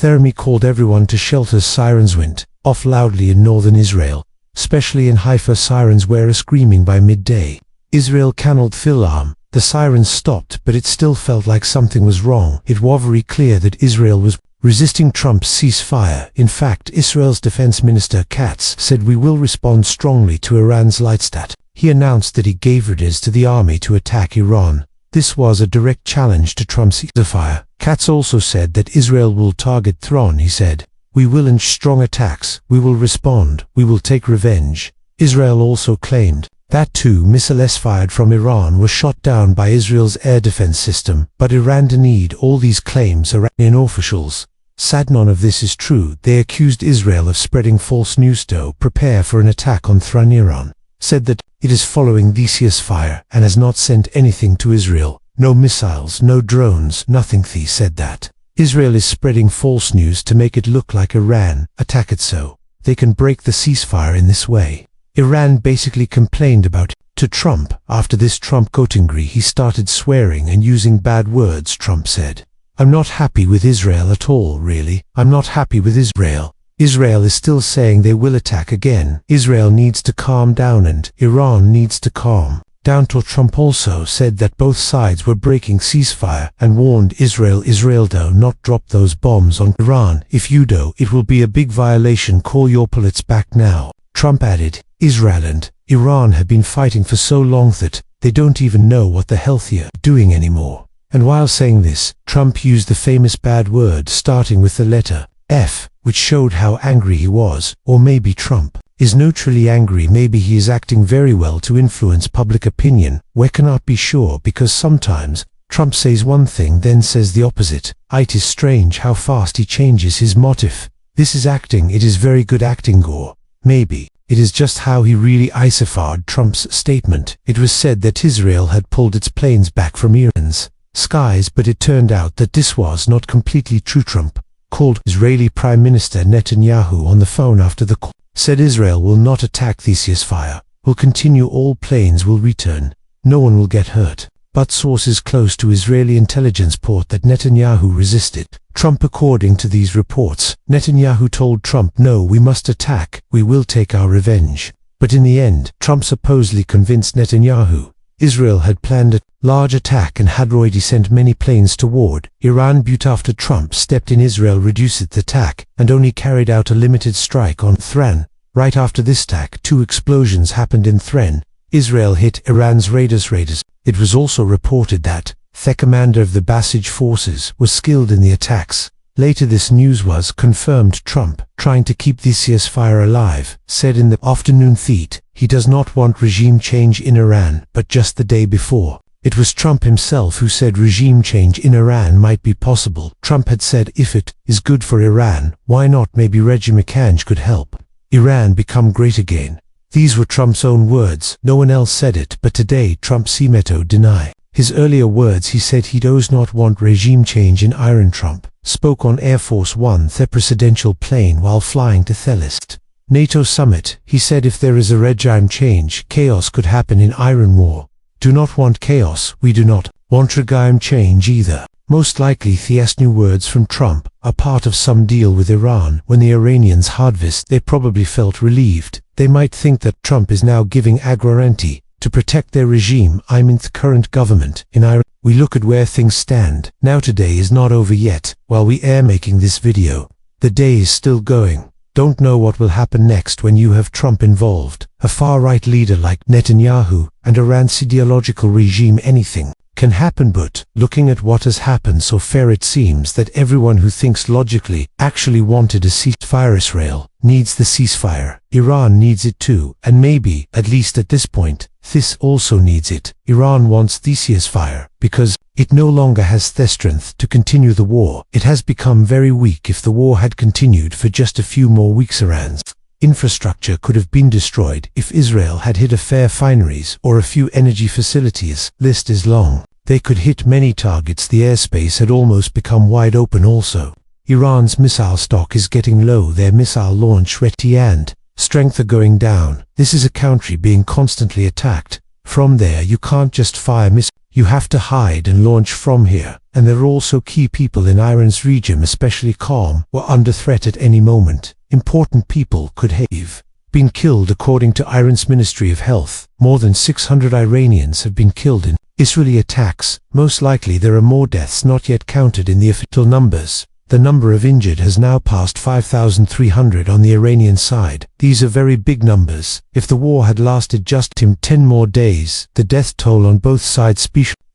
Thermi called everyone to shelter. Sirens went off loudly in northern Israel, especially in Haifa. Sirens were screaming by midday. Israel cannot feel alarm. The sirens stopped, but it still felt like something was wrong. It was very clear that Israel was resisting Trump's ceasefire. In fact, Israel's defense minister Katz said, "We will respond strongly to Iran's Lightstat." He announced that he gave orders to the army to attack Iran. This was a direct challenge to Trump's ceasefire. Katz also said that Israel will target Tehran. He said, "We will launch strong attacks. We will respond. We will take revenge." Israel also claimed that 2 missiles fired from Iran were shot down by Israel's air defense system, but Iran denied all these claims. Iranian officials said none of this is true. They accused Israel of spreading false news to prepare for an attack on Tehran. Iran said that it is following the ceasefire and has not sent anything to Israel. No missiles, no drones, nothing. They said that Israel is spreading false news to make it look like Iran attacked it so they can break the ceasefire in this way. Iran basically complained about it to Trump. After this, Trump got angry. He started swearing and using bad words. Trump said, "I'm not happy with Israel at all, really. I'm not happy with Israel. Israel is still saying they will attack again. Israel needs to calm down and Iran needs to calm down." Trump also said that both sides were breaking ceasefire and warned Israel do not drop those bombs on Iran. "If you do, it will be a big violation. Call your pilots back now." Trump added, "Israel and Iran have been fighting for so long that they don't even know what the hell they're doing anymore." And while saying this, Trump used the famous bad word starting with the letter F, which showed how angry he was. Or maybe Trump is neutrally angry. Maybe he is acting very well to influence public opinion. We cannot be sure, because sometimes Trump says one thing then says the opposite. It is strange how fast he changes his motive. This is acting. It is very good acting. Or maybe it is just how he really isofard Trump's statement. It was said that Israel had pulled its planes back from Iran's skies, but it turned out that this was not completely true. Trump called Israeli Prime Minister Netanyahu on the phone after the call, said Israel will not attack the ceasefire, will continue, all planes will return, no one will get hurt. But sources close to Israeli intelligence report that Netanyahu resisted Trump. According to these reports, Netanyahu told Trump, "No, we must attack, we will take our revenge." But in the end, Trump supposedly convinced Netanyahu Israel had planned a large attack and had already sent many planes toward Iran. But after Trump stepped in, Israel reduced the attack and only carried out a limited strike on Tehran. Right after this attack, 2 explosions happened in Tehran. Israel hit Iran's radars. It was also reported that the commander of the Basij forces was skilled in the attacks. Later this news was confirmed. Trump, trying to keep the ceasefire alive, said in the afternoon that he does not want regime change in Iran. But just the day before, it was Trump himself who said regime change in Iran might be possible. Trump had said, if it is good for Iran, why not? Maybe regime change could help Iran become great again. These were Trump's own words. No one else said it. But today Trump seemed to deny his earlier words. He said he does not want regime change in Iran. Trump spoke on Air Force One, the presidential plane, while flying to the last NATO summit. He said if there is a regime change, chaos could happen in Iran. War do not want chaos. We do not want regime change either. Most likely these new words from Trump are part of some deal with Iran. When the Iranians heard this, they probably felt relieved. They might think that Trump is now giving a guarantee to protect their regime. The current government in Iran. We look at where things stand. Now today is not over yet. While we are making this video, the day is still going. Don't know what will happen next when you have Trump involved, a far-right leader like Netanyahu, and Iran's ideological regime. Anything can happen, but looking at what has happened so far, it seems that everyone who thinks logically actually wanted a ceasefire. Israel needs the ceasefire. Iran needs it too, and maybe, at least at this point, this also needs it. Iran wants the ceasefire because it no longer has the strength to continue the war. It has become very weak. If the war had continued for just a few more weeks, Iran's infrastructure could have been destroyed. If Israel had hit a few refineries or a few energy facilities, list is long. They could hit many targets. The airspace had almost become wide open. Also, Iran's missile stock is getting low. Their missile launch rate and strength are going down. This is a country being constantly attacked. From there you can't just fire missiles. You have to hide and launch from here. And there are also key people in Iran's region, especially Qom, were under threat at any moment. Important people could have been killed according to Iran's Ministry of Health. More than 600 Iranians have been killed in Israeli attacks. Most likely there are more deaths not yet counted in the official numbers. The number of injured has now passed 5,300 on the Iranian side. These are very big numbers. If the war had lasted just 10 more days, the death toll on both sides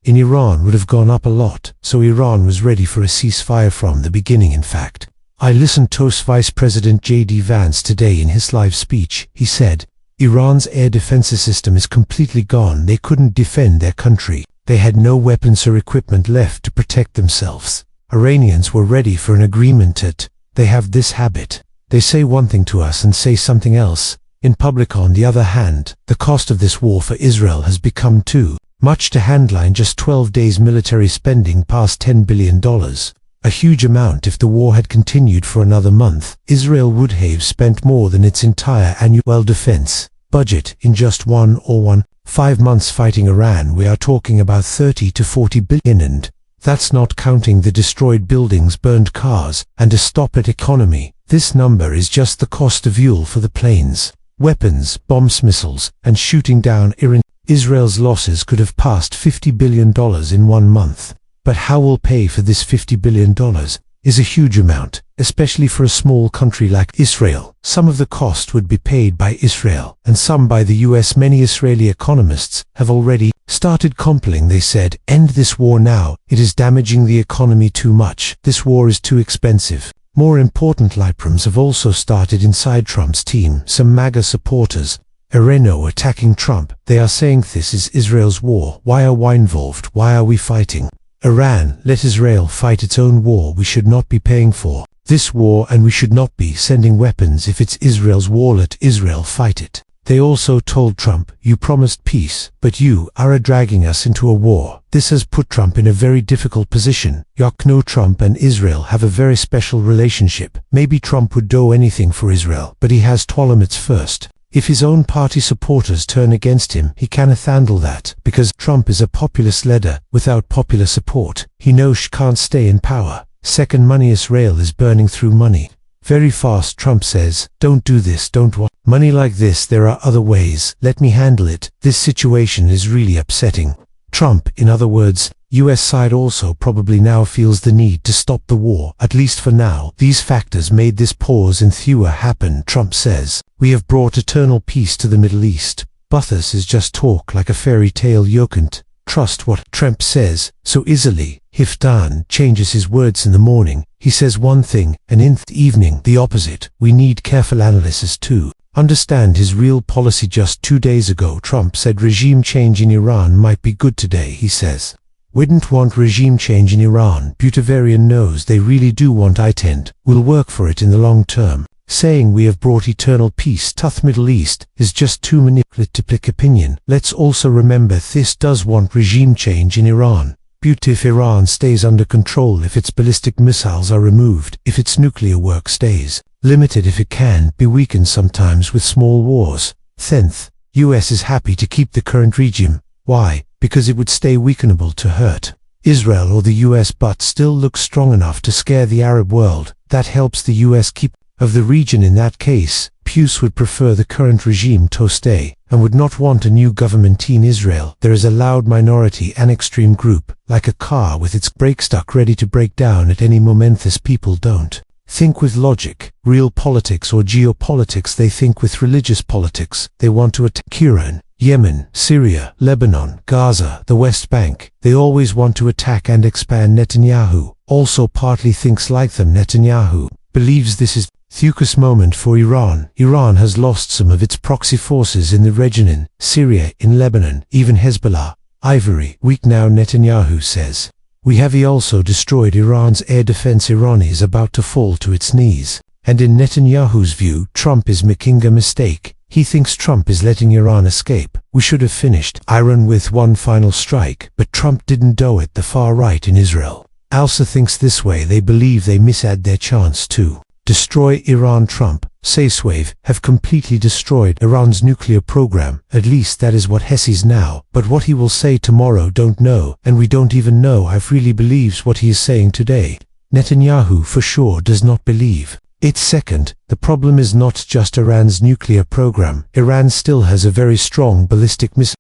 in Iran would have gone up a lot. So Iran was ready for a ceasefire from the beginning, in fact. I listened to Vice President J.D. Vance today in his live speech. He said, Iran's air defense system is completely gone. They couldn't defend their country. They had no weapons or equipment left to protect themselves. Iranians were ready for an agreement. They have this habit. They say one thing to us and say something else in public. On the other hand, the cost of this war for Israel has become too much to handle. In just 12 days, military spending past $10 billion. A huge amount. If the war had continued for another month, Israel would have spent more than its entire annual defense budget in just 5 months fighting Iran. We are talking about 30 to 40 billion, and that's not counting the destroyed buildings, burned cars, and a stop at economy. This number is just the cost of fuel for the planes, weapons, bombs, missiles, and shooting down Iran. Israel's losses could have passed $50 billion in 1 month. But how will pay for this $50 billion is a huge amount, especially for a small country like Israel. Some of the cost would be paid by Israel, and some by the US. Many Israeli economists have already started complaining. They said, end this war now. It is damaging the economy too much. This war is too expensive. More important, liprams have also started inside Trump's team. Some MAGA supporters are attacking Trump. They are saying this is Israel's war. Why are we involved? Why are we fighting Iran? Let Israel fight its own war. We should not be paying for this war, and we should not be sending weapons. If it's Israel's war, let Israel fight it. They also told Trump, you promised peace, but you are dragging us into a war. This has put Trump in a very difficult position. Trump and Israel have a very special relationship. Maybe Trump would do anything for Israel, but he has to limits first. If his own party supporters turn against him, he cannot handle that, because Trump is a populist leader. Without popular support, he knows he can't stay in power. Second, money. Israel is burning through money very fast. Trump says, don't do this, don't want money like this. There are other ways. Let me handle it. This situation is really upsetting Trump. In other words, US side also probably now feels the need to stop the war, at least for now. These factors made this pause in theater happen. Trump says, we have brought eternal peace to the Middle East. But this is just talk like a fairy tale. You can't trust what Trump says so easily. If Dan changes his words in the morning, he says one thing, and in the evening the opposite. We need careful analysis to understand his real policy. Just 2 days ago, Trump said regime change in Iran might be good. Today he says, we didn't want regime change in Iran. Butavarian knows they really do want it. We'll work for it in the long term. Saying we have brought eternal peace to the Middle East is just too manipulative opinion. Let's also remember this does want regime change in Iran. If Iran stays under control, if its ballistic missiles are removed, if its nuclear work stays limited, if it can be weakened sometimes with small wars, then US is happy to keep the current regime. Why? Because it would stay weakenable to hurt Israel or the US, but still looks strong enough to scare the Arab world. That helps the US keep of the region. In that case, Putin would prefer the current regime to stay, and would not want a new government in Israel. There is a loud minority and extreme group, like a car with its brake stuck ready to break down at any moment. These people don't think with logic, real politics or geopolitics. They think with religious politics. They want to attack Iran, Yemen, Syria, Lebanon, Gaza, the West Bank. They always want to attack and expand. Netanyahu also partly thinks like them. Netanyahu believes this is Thukus moment for Iran. Iran has lost some of its proxy forces in the region, in Syria, in Lebanon, even Hezbollah. Ivory weak now, Netanyahu says. We have also destroyed Iran's air defense. Iran is about to fall to its knees. And in Netanyahu's view, Trump is making a mistake. He thinks Trump is letting Iran escape. We should have finished Iran with one final strike, but Trump didn't do it. The far right in Israel also thinks this way. They believe they missed their chance to Destroy Iran. Trump, Ceasefire, have completely destroyed Iran's nuclear program. At least that is what he says now. But what he will say tomorrow, don't know, and we don't even know if really believes what he is saying today. Netanyahu for sure does not believe it. Second, the problem is not just Iran's nuclear program. Iran still has a very strong ballistic missile.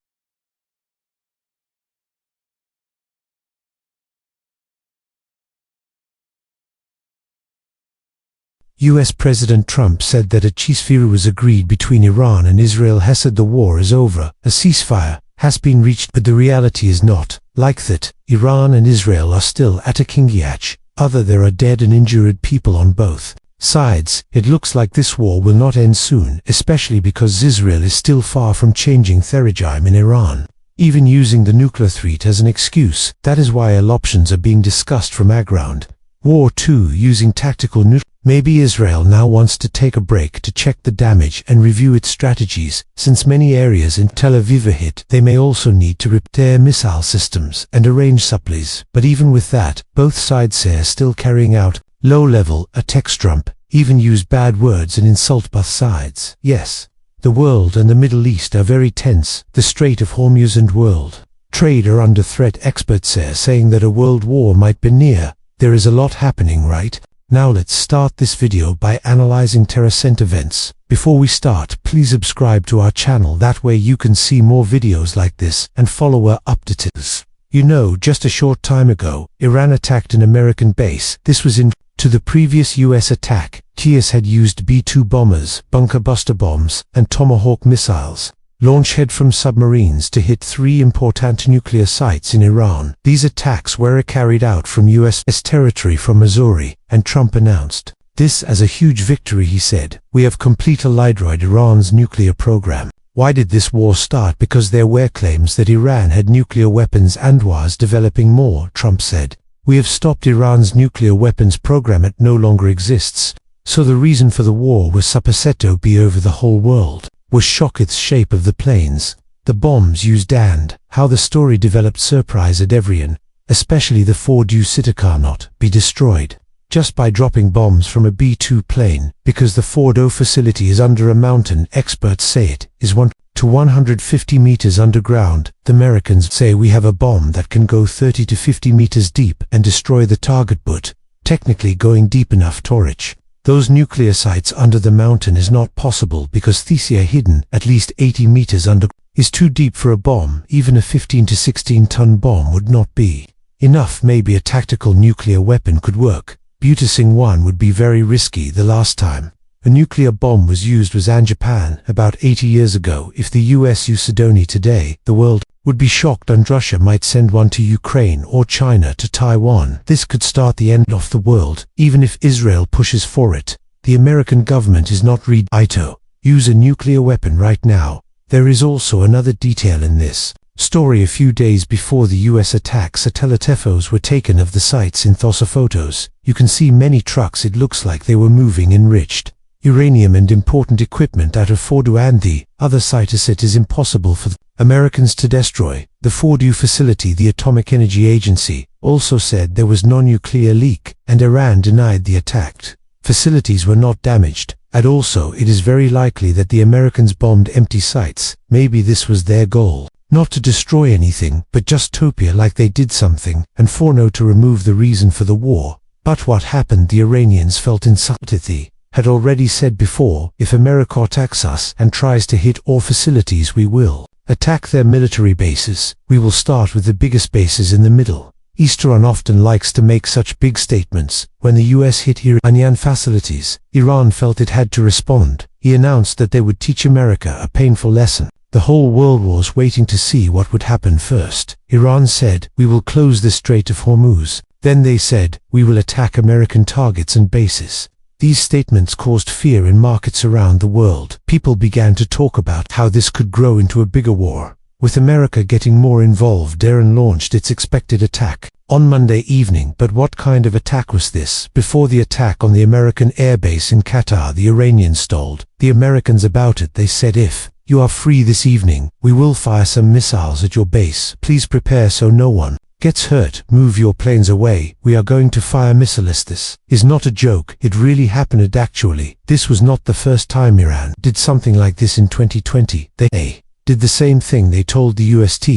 US President Trump said that a ceasefire was agreed between Iran and Israel. He said the war is over, a ceasefire has been reached, but the reality is not like that. Iran and Israel are still attacking each other. There are dead and injured people on both sides. It looks like this war will not end soon, especially because Israel is still far from changing the regime in Iran, even using the nuclear threat as an excuse. That is why all options are being discussed from ground war 2 using tactical nuclear. Maybe Israel now wants to take a break to check the damage and review its strategies. Since many areas in Tel Aviv are hit, they may also need to repair missile systems and arrange supplies. But even with that, both sides are still carrying out low-level attacks. Trump even used bad words and insult both sides. Yes, the world and the Middle East are very tense. The Strait of Hormuz and world trade are under threat. Experts are saying that a world war might be near. There is a lot happening right now. Let's start this video by analyzing recent events. Before we start, please subscribe to our channel. That way you can see more videos like this and follow our updates. You know, just a short time ago, Iran attacked an American base. This was in to the previous US attack. TS had used B-2 bombers, bunker buster bombs, and Tomahawk missiles, launched from submarines to hit 3 important nuclear sites in Iran. These attacks were carried out from US territory from Missouri, and Trump announced this as a huge victory. He said, "We have completely destroyed Iran's nuclear program." Why did this war start? Because there were claims that Iran had nuclear weapons and was developing more. Trump said, "We have stopped Iran's nuclear weapons program. It no longer exists." So the reason for the war was supposed to be over the whole world. Was shocked at the shape of the planes, the bombs used, and how the story developed surprised everyone, especially the Fordo city cannot be destroyed just by dropping bombs from a B-2 plane, because the Fordo facility is under a mountain. Experts say it is 1 to 150 meters underground. The Americans say we have a bomb that can go 30 to 50 meters deep and destroy the target, but technically going deep enough to reach those nuclear sites under the mountain is not possible, because these are hidden at least 80 meters under is too deep for a bomb. Even a 15 to 16-ton bomb would not be enough. Maybe a tactical nuclear weapon could work. Using one would be very risky. The last time a nuclear bomb was used was in Japan about 80 years ago. If the US used only today, the world would be shocked, and Russia might send one to Ukraine or China to Taiwan. This could start the end of the world. Even if Israel pushes for it, the American government is not ready to use a nuclear weapon right now. There is also another detail in this story. A few days before the US attacks, satellite photos were taken of the sites. In those photos, you can see many trucks. It looks like they were moving enriched uranium and important equipment out of Fordo, and the other site is it is impossible for the Americans to destroy the Fordo facility. The Atomic Energy Agency also said there was no nuclear leak, and Iran denied the attacked facilities were not damaged. And also, it is very likely that the Americans bombed empty sites. Maybe this was their goal, not to destroy anything, but just to appear like they did something, and for no to remove the reason for the war. But what happened? The Iranians felt insulted. They had already said before, if America attacks us and tries to hit our facilities, we will attack their military bases. We will start with the biggest bases in the Middle East. Iran often likes to make such big statements. When the US hit Iranian facilities, Iran felt it had to respond. He announced that they would teach America a painful lesson. The whole world was waiting to see what would happen first. Iran said, "We will close the Strait of Hormuz." Then they said, "We will attack American targets and bases." These statements caused fear in markets around the world. People began to talk about how this could grow into a bigger war, with America getting more involved. Iran launched its expected attack on Monday evening. But what kind of attack was this? Before the attack on the American airbase in Qatar, the Iranians told the Americans about it. They said, "If you are free this evening, we will fire some missiles at your base. Please prepare so no one gets hurt, move your planes away, we are going to fire missiles. This is not a joke, it really happened actually. This was not the first time Iran did something like this in 2020. They did the same thing. They told the UST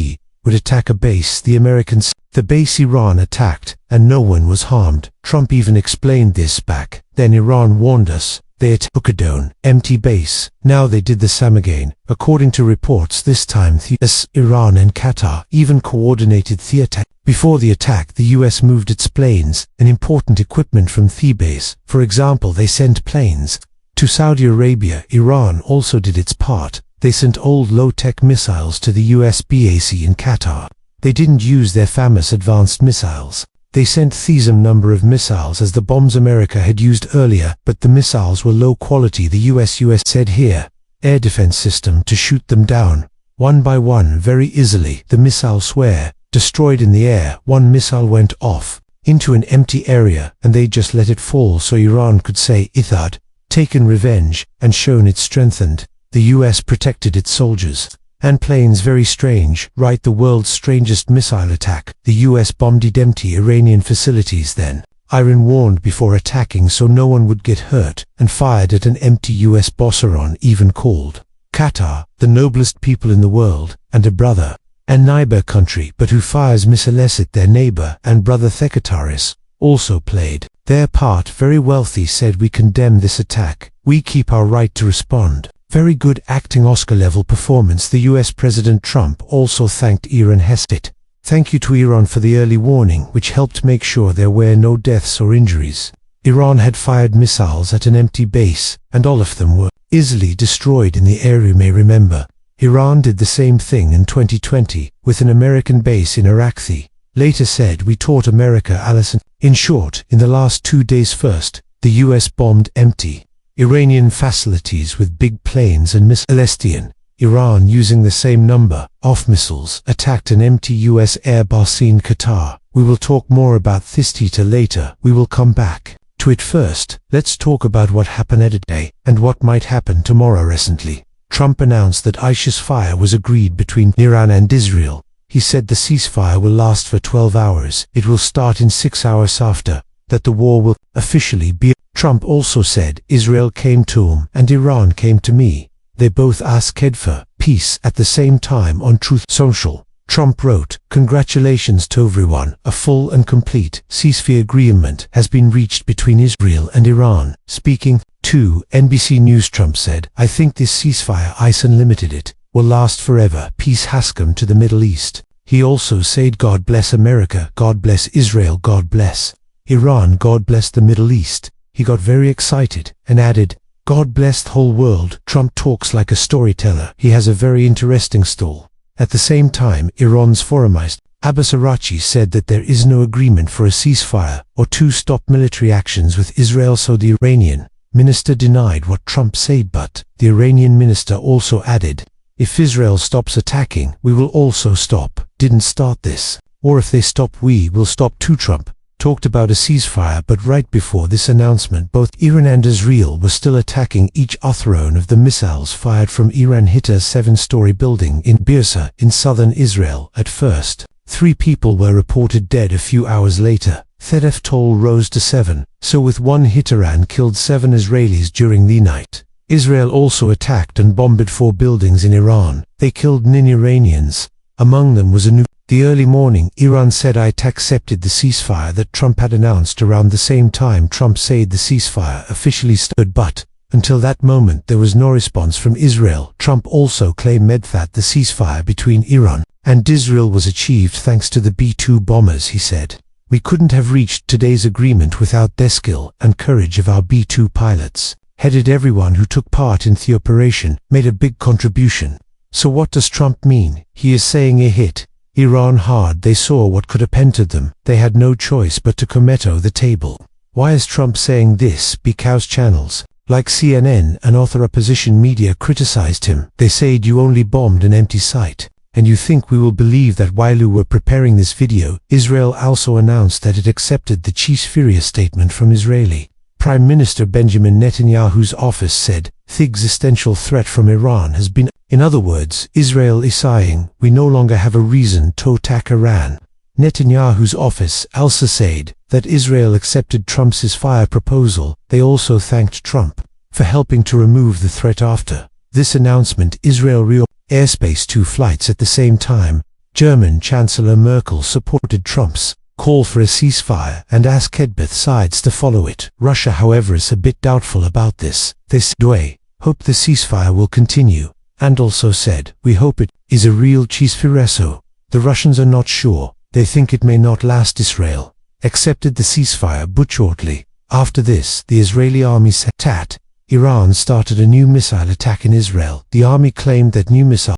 would attack a base. The Americans, the base Iran attacked, and no one was harmed. Trump even explained this back then. Iran warned us. They attacked Hukadone, empty base. Now they did the same again. According to reports, this time the US, Iran and Qatar even coordinated the attack. Before the attack, the US moved its planes and important equipment from the base. For example, they sent planes to Saudi Arabia. Iran also did its part. They sent old low-tech missiles to the US base in Qatar. They didn't use their famous advanced missiles. They sent the same number of missiles as the bombs America had used earlier, but the missiles were low quality. The US said here, air defense system to shoot them down, one by one very easily. The missiles were destroyed in the air. One missile went off into an empty area, and they just let it fall so Iran could say it had taken revenge and shown it strengthened. The US protected its soldiers and planes. Very strange, right? The world's strangest missile attack. The US bombed empty Iranian facilities. Then Iran warned before attacking so no one would get hurt, and fired at an empty US base. Iran even called Qatar the noblest people in the world and a brother and neighbor country, but who fires missiles at their neighbor and brother. The Qataris also played their part. Very wealthy said, we condemn this attack, we keep our right to respond. Very good acting, Oscar-level performance. The US President Trump also thanked Iran. It. Thank you to Iran for the early warning, which helped make sure there were no deaths or injuries. Iran had fired missiles at an empty base, and all of them were easily destroyed in the air. You may remember, Iran did the same thing in 2020 with an American base in Iraq. They later said, we taught America a lesson. In short, in the last 2 days, first, the US bombed empty Iranian facilities with big planes and missiles. Iran, using the same number of missiles, attacked an empty US air base in Qatar. We will talk more about this detail later. We will come back to it. First, let's talk about what happened today and what might happen tomorrow. Recently, Trump announced that a ceasefire was agreed between Iran and Israel. He said the ceasefire will last for 12 hours. It will start in 6 hours after that. The war will officially be. Trump also said, Israel came to him and Iran came to me. They both asked for peace. At the same time, on Truth Social, Trump wrote, congratulations to everyone, a full and complete ceasefire agreement has been reached between Israel and Iran. Speaking to NBC News, Trump said, I think this ceasefire is unlimited. It will last forever. Peace has come to the Middle East. He also said, God bless America, God bless Israel, God bless Iran, God bless the Middle East. He got very excited and added, God bless the whole world. Trump talks like a storyteller. He has a very interesting style. At the same time, Iran's foreign minister, Abbas Araghchi, said that there is no agreement for a ceasefire or to stop military actions with Israel. So the Iranian minister denied what Trump said, but the Iranian minister also added, if Israel stops attacking, we will also stop. Didn't start this. Or if they stop, we will stop too. Trump talked about a ceasefire, but right before this announcement, both Iran and Israel were still attacking each other. One of the missiles fired from Iran hit a 7-story building in Beersheba in southern Israel. At first, 3 people were reported dead. A few hours later, the death toll rose to 7. So with one hit, Iran killed 7 Israelis during the night. Israel also attacked and bombed 4 buildings in Iran. They killed 9 Iranians. Among them was a new. The early morning, Iran said it accepted the ceasefire that Trump had announced. Around the same time, Trump said the ceasefire officially started, but until that moment there was no response from Israel. Trump also claimed that the ceasefire between Iran and Israel was achieved thanks to the B-2 bombers. He said, we couldn't have reached today's agreement without the skill and courage of our B-2 pilots. Headed everyone who took part in the operation, made a big contribution. So what does Trump mean? He is saying he hit Iran hard. They saw what could happen to them. They had no choice but to come to the table. Why is Trump saying this? Because channels like CNN and other opposition media criticized him. They said, you only bombed an empty site. And you think we will believe that? While we were preparing this video, Israel also announced that it accepted the ceasefire statement from Israeli Prime Minister Benjamin Netanyahu's office. Said, the existential threat from Iran has been. In other words, Israel is saying, we no longer have a reason to attack Iran. Netanyahu's office also said that Israel accepted Trump's ceasefire proposal. They also thanked Trump for helping to remove the threat after this announcement. Israel reopened airspace 2 flights at the same time. German Chancellor Merkel supported Trump's call for a ceasefire and asked both sides to follow it. Russia, however, is a bit doubtful about this. They hope the ceasefire will continue, and also said, "We hope it is a real ceasefire." So the Russians are not sure. They think it may not last. Israel accepted the ceasefire, but shortly after this, the Israeli army said that Iran started a new missile attack in Israel. The army claimed that new missile